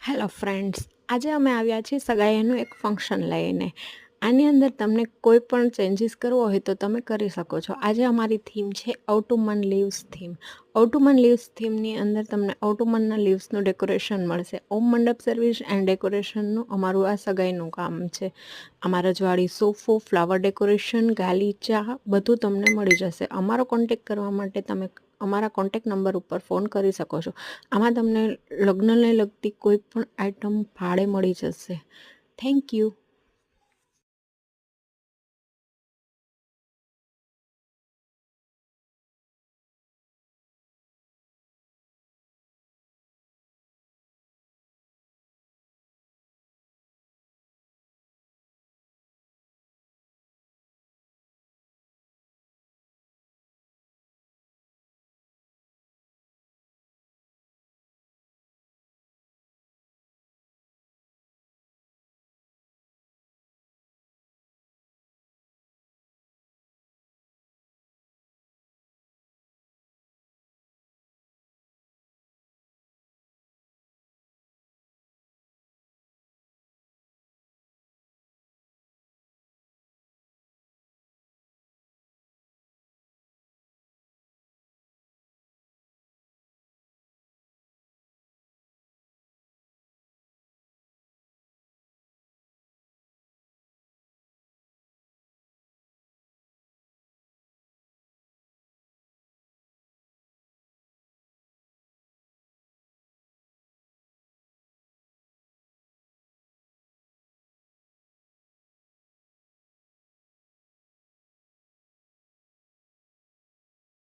Hello friends, આજે અમે આવ્યા છીએ સગાઈનું એક ફંક્શન લઈને. આની અંદર તમને કોઈ પણ ચેન્જીસ કરવો હોય તો તમે કરી શકો છો. આજે અમારી થીમ છે ઓટોમન લીવ્સ થીમ. ઓટોમન લીવ્સ થીમની અંદર તમને ઓટોમનના લીવ્સનું ડેકોરેશન મળશે. ઓમ મંડપ સર્વિસ એન્ડ ડેકોરેશનનું અમારું આ સગાઈનું કામ છે. આમાં રજવાડી સોફો, ફ્લાવર ડેકોરેશન, ગાલીચા બધું તમને મળી જશે. અમારો કોન્ટેક કરવા માટે તમે અમારા કોન્ટેક નંબર ઉપર ફોન કરી શકો છો. આમાં તમને લગ્નને લગતી કોઈ પણ આઇટમ ભાડે મળી જશે. Thank you.